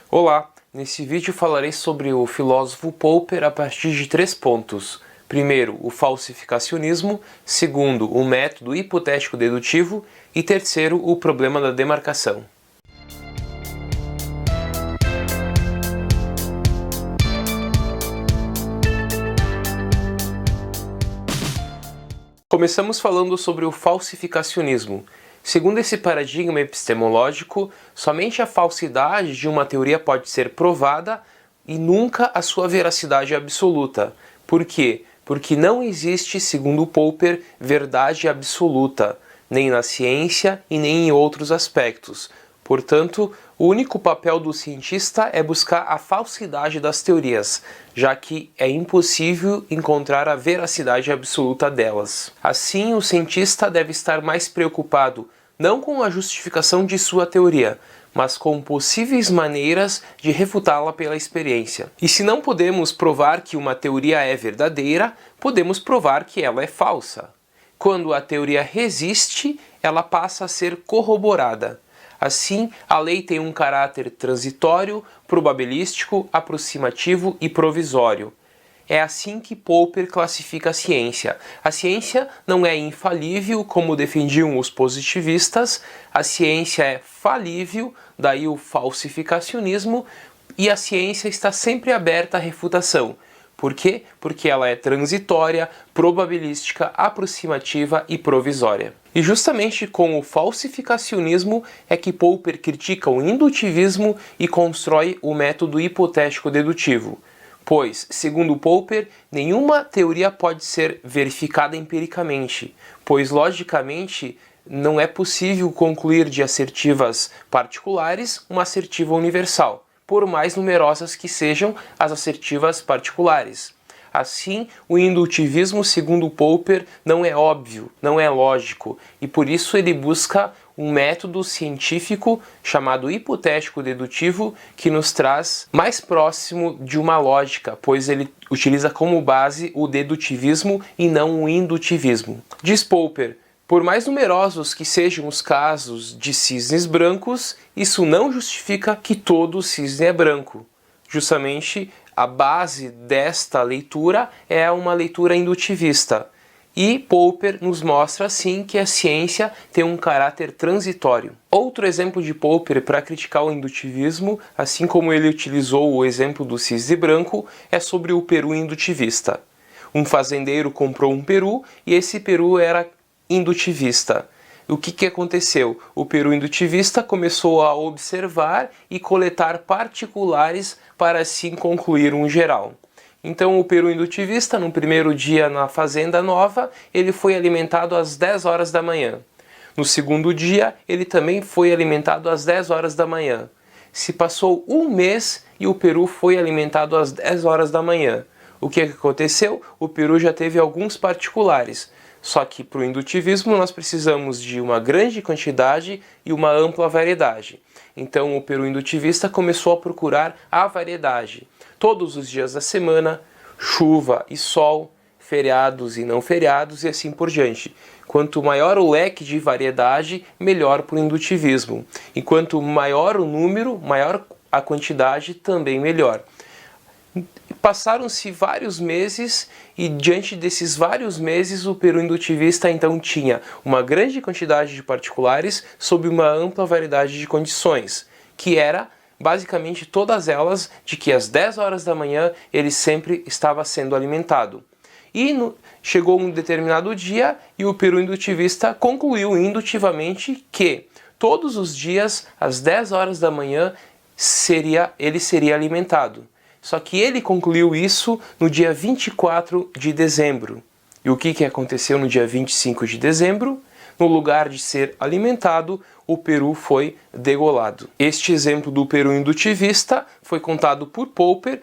Olá, nesse vídeo falarei sobre o filósofo Popper a partir de 3 pontos. Primeiro, o falsificacionismo, segundo, o método hipotético dedutivo e terceiro, o problema da demarcação. Começamos falando sobre o falsificacionismo. Segundo esse paradigma epistemológico, somente a falsidade de uma teoria pode ser provada e nunca a sua veracidade absoluta. Por quê? Porque não existe, segundo Popper, verdade absoluta, nem na ciência e nem em outros aspectos. Portanto, o único papel do cientista é buscar a falsidade das teorias, já que é impossível encontrar a veracidade absoluta delas. Assim, o cientista deve estar mais preocupado não com a justificação de sua teoria, mas com possíveis maneiras de refutá-la pela experiência. E se não podemos provar que uma teoria é verdadeira, podemos provar que ela é falsa. Quando a teoria resiste, ela passa a ser corroborada. Assim, a lei tem um caráter transitório, probabilístico, aproximativo e provisório. É assim que Popper classifica a ciência. A ciência não é infalível, como defendiam os positivistas, a ciência é falível, daí o falsificacionismo, e a ciência está sempre aberta à refutação. Por quê? Porque ela é transitória, probabilística, aproximativa e provisória. E justamente com o falsificacionismo é que Popper critica o indutivismo e constrói o método hipotético dedutivo. Pois, segundo Popper, nenhuma teoria pode ser verificada empiricamente, pois logicamente não é possível concluir de assertivas particulares uma assertiva universal, por mais numerosas que sejam as assertivas particulares. Assim, o indutivismo, segundo Popper, não é óbvio, não é lógico, e por isso ele busca um método científico chamado hipotético dedutivo que nos traz mais próximo de uma lógica, pois ele utiliza como base o dedutivismo e não o indutivismo. Diz Popper: por mais numerosos que sejam os casos de cisnes brancos, isso não justifica que todo cisne é branco. Justamente a base desta leitura é uma leitura indutivista. E Popper nos mostra, assim, que a ciência tem um caráter transitório. Outro exemplo de Popper para criticar o indutivismo, assim como ele utilizou o exemplo do cisne branco, é sobre o peru indutivista. Um fazendeiro comprou um peru e esse peru era indutivista. O que aconteceu? O peru indutivista começou a observar e coletar particulares para assim concluir um geral. Então o peru indutivista, no primeiro dia na fazenda nova, ele foi alimentado às 10 horas da manhã. No segundo dia, ele também foi alimentado às 10 horas da manhã. Se passou um mês e o peru foi alimentado às 10 horas da manhã. O que aconteceu? O peru já teve alguns particulares. Só que para o indutivismo nós precisamos de uma grande quantidade e uma ampla variedade. Então o peru indutivista começou a procurar a variedade. Todos os dias da semana, chuva e sol, feriados e não feriados e assim por diante. Quanto maior o leque de variedade, melhor para o indutivismo. E quanto maior o número, maior a quantidade, também melhor. Passaram-se vários meses e diante desses vários meses o peru indutivista então tinha uma grande quantidade de particulares sob uma ampla variedade de condições, que era basicamente todas elas de que às 10 horas da manhã ele sempre estava sendo alimentado. E chegou um determinado dia e o peru indutivista concluiu indutivamente que todos os dias às 10 horas da manhã ele seria alimentado. Só que ele concluiu isso no dia 24 de dezembro. E o que aconteceu no dia 25 de dezembro? No lugar de ser alimentado, o peru foi degolado. Este exemplo do peru indutivista foi contado por Popper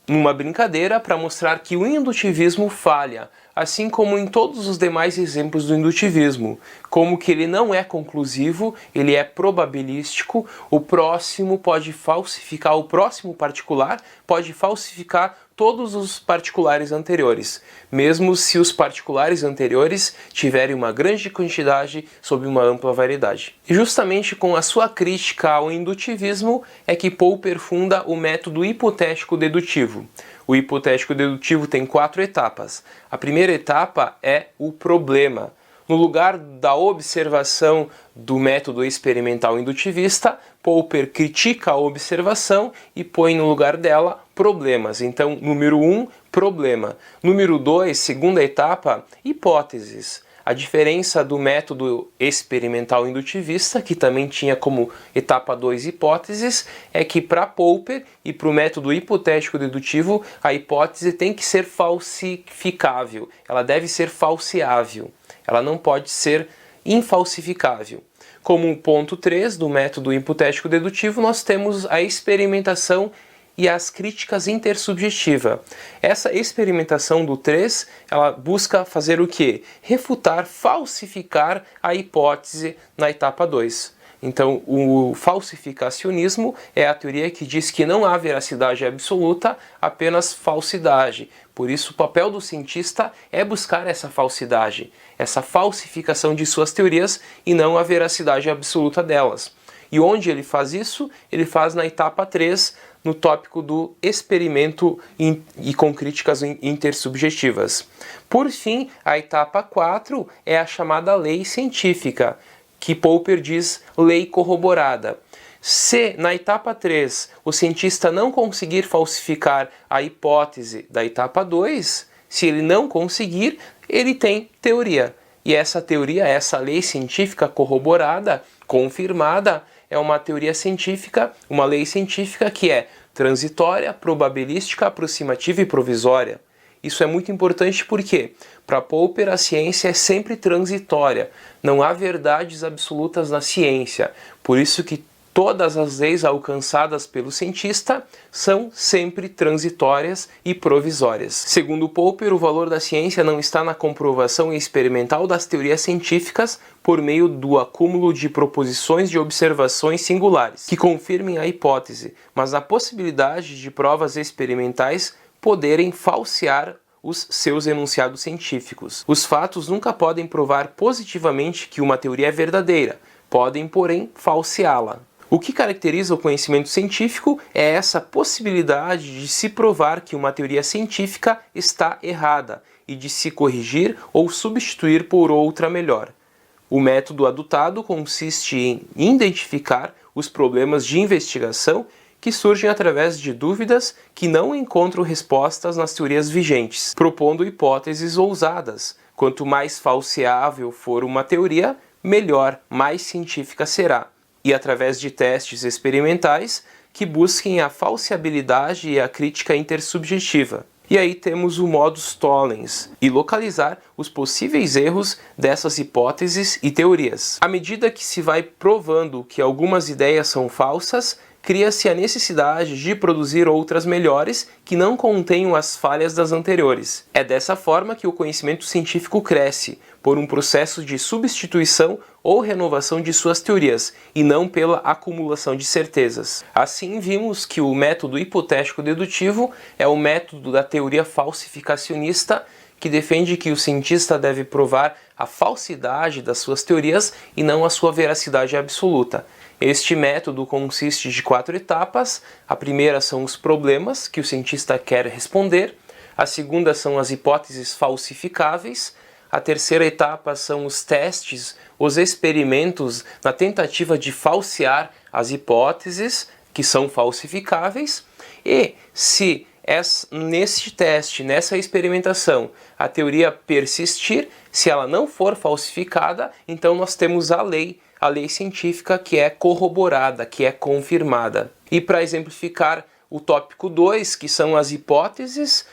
numa brincadeira para mostrar que o indutivismo falha. assim como em todos os demais exemplos do indutivismo, como que ele não é conclusivo, ele é probabilístico, o próximo pode falsificar, o próximo particular pode falsificar todos os particulares anteriores, mesmo se os particulares anteriores tiverem uma grande quantidade sob uma ampla variedade. E justamente com a sua crítica ao indutivismo é que Popper funda o método hipotético dedutivo. O hipotético dedutivo tem 4 etapas. A primeira etapa é o problema. No lugar da observação do método experimental indutivista, Popper critica a observação e põe no lugar dela problemas. Então, número 1, problema. Número 2, segunda etapa, hipóteses. A diferença do método experimental indutivista, que também tinha como etapa 2 hipóteses, é que para Popper e para o método hipotético dedutivo, a hipótese tem que ser falsificável, ela deve ser falseável, ela não pode ser infalsificável. Como ponto 3 do método hipotético dedutivo, nós temos a experimentação e as críticas intersubjetiva. Essa experimentação do 3, ela busca fazer o quê? Refutar, falsificar a hipótese na etapa 2. Então, o falsificacionismo é a teoria que diz que não há veracidade absoluta, apenas falsidade. Por isso, o papel do cientista é buscar essa falsidade, essa falsificação de suas teorias e não a veracidade absoluta delas. E onde ele faz isso? Ele faz na etapa 3, no tópico do experimento e com críticas intersubjetivas. Por fim, a etapa 4 é a chamada lei científica, que Popper diz lei corroborada. Se na etapa 3 o cientista não conseguir falsificar a hipótese da etapa 2, se ele não conseguir, ele tem teoria. E essa teoria, essa lei científica corroborada, confirmada, é uma teoria científica, uma lei científica que é transitória, probabilística, aproximativa e provisória. Isso é muito importante porque, para Popper, a ciência é sempre transitória. Não há verdades absolutas na ciência. Por isso que todas as leis alcançadas pelo cientista são sempre transitórias e provisórias. Segundo Popper, o valor da ciência não está na comprovação experimental das teorias científicas por meio do acúmulo de proposições de observações singulares, que confirmem a hipótese, mas na possibilidade de provas experimentais poderem falsear os seus enunciados científicos. Os fatos nunca podem provar positivamente que uma teoria é verdadeira, podem, porém, falseá-la. O que caracteriza o conhecimento científico é essa possibilidade de se provar que uma teoria científica está errada e de se corrigir ou substituir por outra melhor. O método adotado consiste em identificar os problemas de investigação que surgem através de dúvidas que não encontram respostas nas teorias vigentes, propondo hipóteses ousadas. Quanto mais falseável for uma teoria, melhor, mais científica será. E através de testes experimentais que busquem a falseabilidade e a crítica intersubjetiva. E aí temos o modus tollens, e localizar os possíveis erros dessas hipóteses e teorias. À medida que se vai provando que algumas ideias são falsas, cria-se a necessidade de produzir outras melhores que não contenham as falhas das anteriores. É dessa forma que o conhecimento científico cresce, por um processo de substituição ou renovação de suas teorias, e não pela acumulação de certezas. Assim, vimos que o método hipotético dedutivo é o método da teoria falsificacionista, que defende que o cientista deve provar a falsidade das suas teorias e não a sua veracidade absoluta. Este método consiste de 4 etapas. A primeira são os problemas que o cientista quer responder, a segunda são as hipóteses falsificáveis, a terceira etapa são os testes, os experimentos na tentativa de falsear as hipóteses que são falsificáveis, e se neste teste, nessa experimentação, a teoria persistir, se ela não for falsificada, então nós temos a lei científica que é corroborada, que é confirmada. E para exemplificar o tópico 2, que são as hipóteses,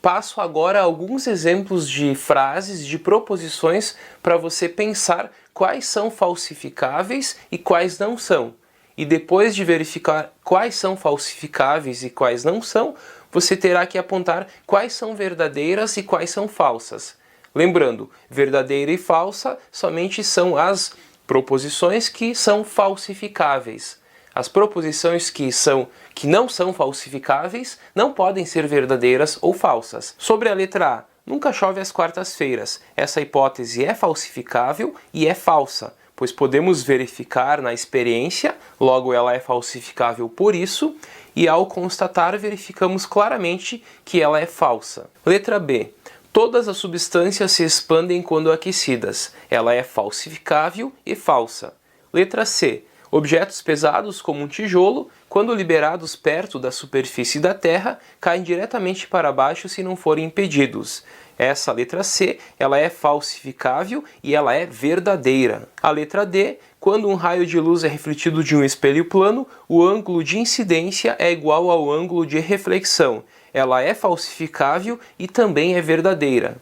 passo agora alguns exemplos de frases, de proposições, para você pensar quais são falsificáveis e quais não são. E depois de verificar quais são falsificáveis e quais não são, você terá que apontar quais são verdadeiras e quais são falsas. Lembrando, verdadeira e falsa somente são as proposições que são falsificáveis. As proposições que não são falsificáveis não podem ser verdadeiras ou falsas. Sobre a letra A, nunca chove às quartas-feiras. Essa hipótese é falsificável e é falsa, pois podemos verificar na experiência, logo ela é falsificável por isso, e ao constatar verificamos claramente que ela é falsa. Letra B. Todas as substâncias se expandem quando aquecidas. Ela é falsificável e falsa. Letra C. Objetos pesados como um tijolo, quando liberados perto da superfície da Terra, caem diretamente para baixo se não forem impedidos. Essa letra C, ela é falsificável e ela é verdadeira. A letra D, quando um raio de luz é refletido de um espelho plano, o ângulo de incidência é igual ao ângulo de reflexão. Ela é falsificável e também é verdadeira.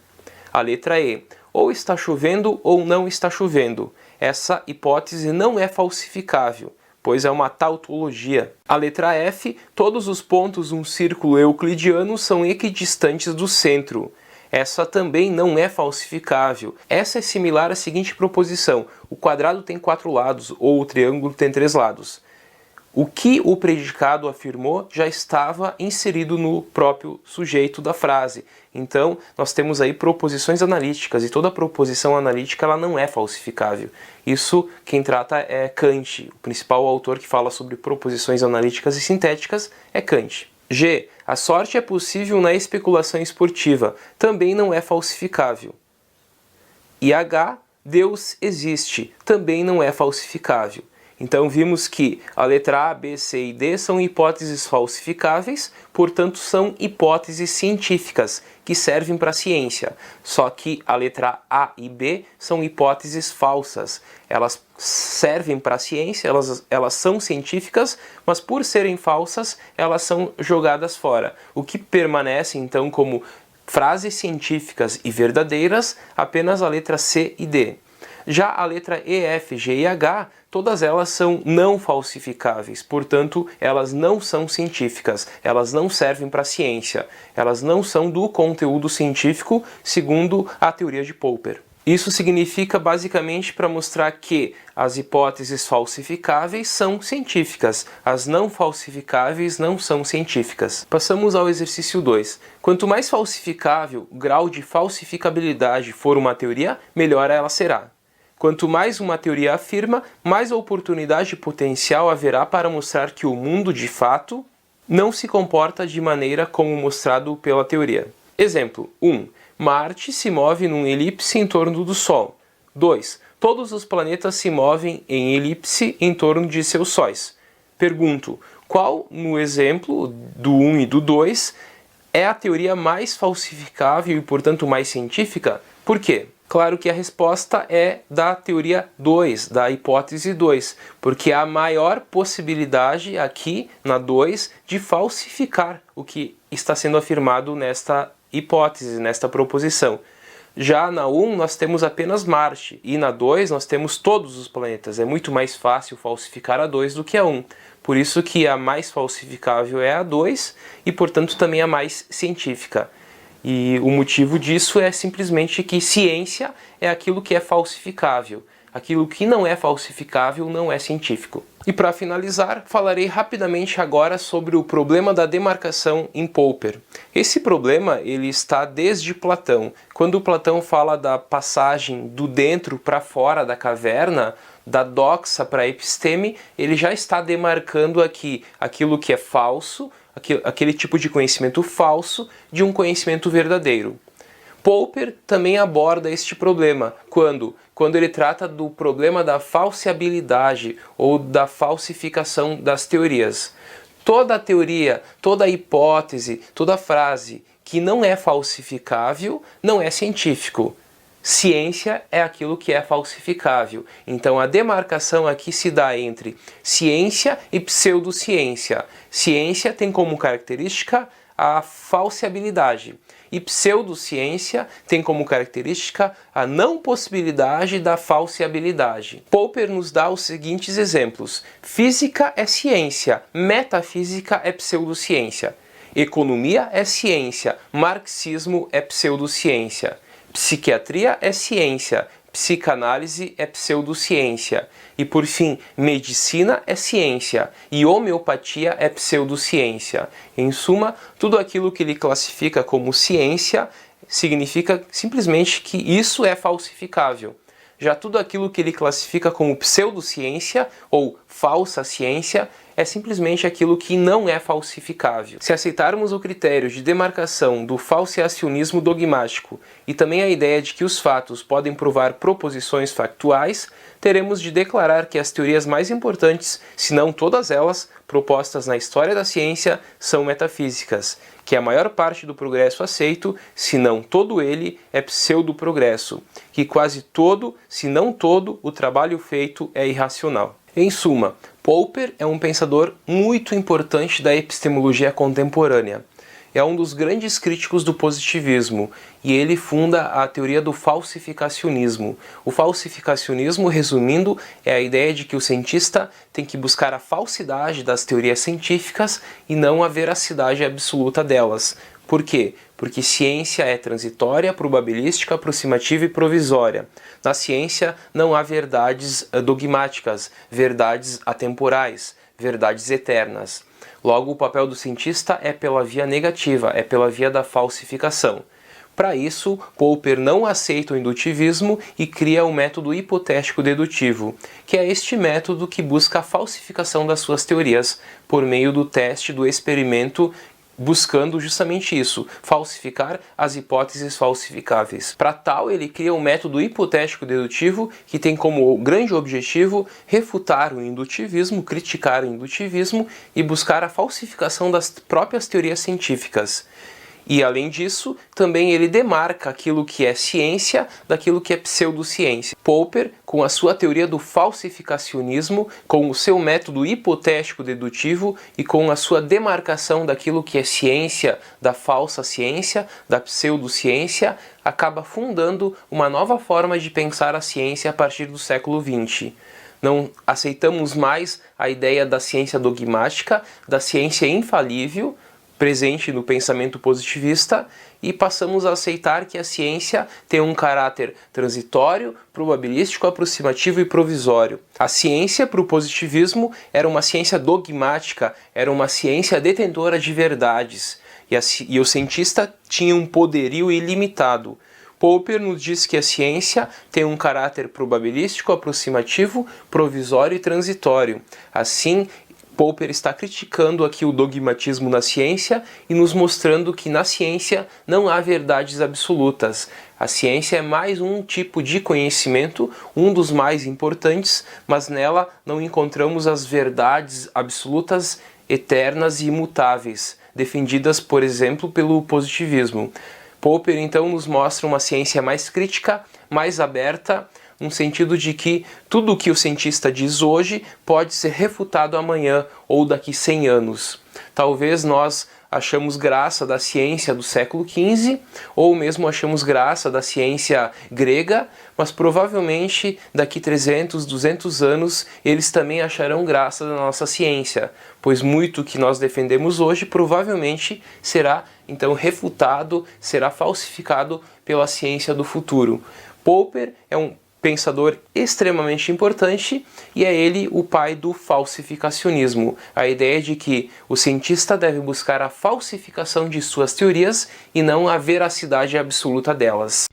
A letra E, ou está chovendo ou não está chovendo. Essa hipótese não é falsificável, pois é uma tautologia. A letra F, todos os pontos de um círculo euclidiano são equidistantes do centro. Essa também não é falsificável. Essa é similar à seguinte proposição: o quadrado tem 4 lados, ou o triângulo tem 3 lados. O que o predicado afirmou já estava inserido no próprio sujeito da frase. Então, nós temos aí proposições analíticas, e toda proposição analítica ela não é falsificável. Isso quem trata é Kant. O principal autor que fala sobre proposições analíticas e sintéticas é Kant. G. A sorte é possível na especulação esportiva. Também não é falsificável. E H. Deus existe. Também não é falsificável. Então vimos que a letra A, B, C e D são hipóteses falsificáveis, portanto são hipóteses científicas que servem para a ciência. Só que a letra A e B são hipóteses falsas. Elas servem para a ciência, elas são científicas, mas por serem falsas, elas são jogadas fora. O que permanece então como frases científicas e verdadeiras, apenas a letra C e D. Já a letra E, F, G e H, todas elas são não falsificáveis, portanto, elas não são científicas, elas não servem para a ciência, elas não são do conteúdo científico, segundo a teoria de Popper. Isso significa basicamente para mostrar que as hipóteses falsificáveis são científicas, as não falsificáveis não são científicas. Passamos ao exercício 2. Quanto mais falsificável o grau de falsificabilidade for uma teoria, melhor ela será. Quanto mais uma teoria afirma, mais oportunidade potencial haverá para mostrar que o mundo, de fato, não se comporta de maneira como mostrado pela teoria. Exemplo 1. Marte se move num elipse em torno do Sol. 2. Todos os planetas se movem em elipse em torno de seus sóis. Pergunto, qual, no exemplo do 1 e do 2, é a teoria mais falsificável e, portanto, mais científica? Por quê? Claro que a resposta é da teoria 2, da hipótese 2, porque há maior possibilidade aqui, na 2, de falsificar o que está sendo afirmado nesta hipótese, nesta proposição. Já na 1 nós temos apenas Marte, e na 2 nós temos todos os planetas. É muito mais fácil falsificar a 2 do que a 1. Por isso que a mais falsificável é a 2, e portanto também a mais científica. E o motivo disso é simplesmente que ciência é aquilo que é falsificável. Aquilo que não é falsificável não é científico. E para finalizar, falarei rapidamente agora sobre o problema da demarcação em Popper. Esse problema ele está desde Platão. Quando Platão fala da passagem do dentro para fora da caverna, da doxa para a episteme, ele já está demarcando aqui aquilo que é falso, aquele tipo de conhecimento falso, de um conhecimento verdadeiro. Popper também aborda este problema quando ele trata do problema da falseabilidade ou da falsificação das teorias. Toda teoria, toda hipótese, toda frase que não é falsificável não é científico. Ciência é aquilo que é falsificável. Então a demarcação aqui se dá entre ciência e pseudociência. Ciência tem como característica a falseabilidade. E pseudociência tem como característica a não possibilidade da falseabilidade. Popper nos dá os seguintes exemplos. Física é ciência, metafísica é pseudociência. Economia é ciência, marxismo é pseudociência. psiquiatria é ciência, psicanálise é pseudociência. E por fim, medicina é ciência e homeopatia é pseudociência. Em suma, tudo aquilo que ele classifica como ciência significa simplesmente que isso é falsificável. Já tudo aquilo que ele classifica como pseudociência ou falsa ciência é simplesmente aquilo que não é falsificável. Se aceitarmos o critério de demarcação do falseacionismo dogmático e também a ideia de que os fatos podem provar proposições factuais, teremos de declarar que as teorias mais importantes, se não todas elas, propostas na história da ciência, são metafísicas, que a maior parte do progresso aceito, se não todo ele, é pseudo-progresso, que quase todo, se não todo, o trabalho feito é irracional. Em suma, Popper é um pensador muito importante da epistemologia contemporânea. É um dos grandes críticos do positivismo e ele funda a teoria do falsificacionismo. O falsificacionismo, resumindo, é a ideia de que o cientista tem que buscar a falsidade das teorias científicas e não a veracidade absoluta delas. Por quê? Porque ciência é transitória, probabilística, aproximativa e provisória. Na ciência não há verdades dogmáticas, verdades atemporais, verdades eternas. Logo, o papel do cientista é pela via negativa, é pela via da falsificação. Para isso, Popper não aceita o indutivismo e cria o método hipotético-dedutivo, que é este método que busca a falsificação das suas teorias por meio do teste do experimento, buscando justamente isso, falsificar as hipóteses falsificáveis. Para tal, ele cria um método hipotético-dedutivo que tem como grande objetivo refutar o indutivismo, criticar o indutivismo e buscar a falsificação das próprias teorias científicas. E, além disso, também ele demarca aquilo que é ciência daquilo que é pseudociência. Popper, com a sua teoria do falsificacionismo, com o seu método hipotético-dedutivo e com a sua demarcação daquilo que é ciência, da falsa ciência, da pseudociência, acaba fundando uma nova forma de pensar a ciência a partir do século XX. Não aceitamos mais a ideia da ciência dogmática, da ciência infalível, presente no pensamento positivista, e passamos a aceitar que a ciência tem um caráter transitório, probabilístico, aproximativo e provisório. A ciência, para o positivismo, era uma ciência dogmática, era uma ciência detentora de verdades, e o cientista tinha um poderio ilimitado. Popper nos diz que a ciência tem um caráter probabilístico, aproximativo, provisório e transitório. Assim, Popper está criticando aqui o dogmatismo na ciência e nos mostrando que na ciência não há verdades absolutas. A ciência é mais um tipo de conhecimento, um dos mais importantes, mas nela não encontramos as verdades absolutas, eternas e imutáveis, defendidas, por exemplo, pelo positivismo. Popper então nos mostra uma ciência mais crítica, mais aberta, no sentido de que tudo o que o cientista diz hoje pode ser refutado amanhã ou daqui 100 anos. Talvez nós achamos graça da ciência do século XV, ou mesmo achamos graça da ciência grega, mas provavelmente daqui 300, 200 anos eles também acharão graça da nossa ciência, pois muito que nós defendemos hoje provavelmente será então refutado, será falsificado pela ciência do futuro. Popper é um pensador extremamente importante e é ele o pai do falsificacionismo, a ideia de que o cientista deve buscar a falsificação de suas teorias e não a veracidade absoluta delas.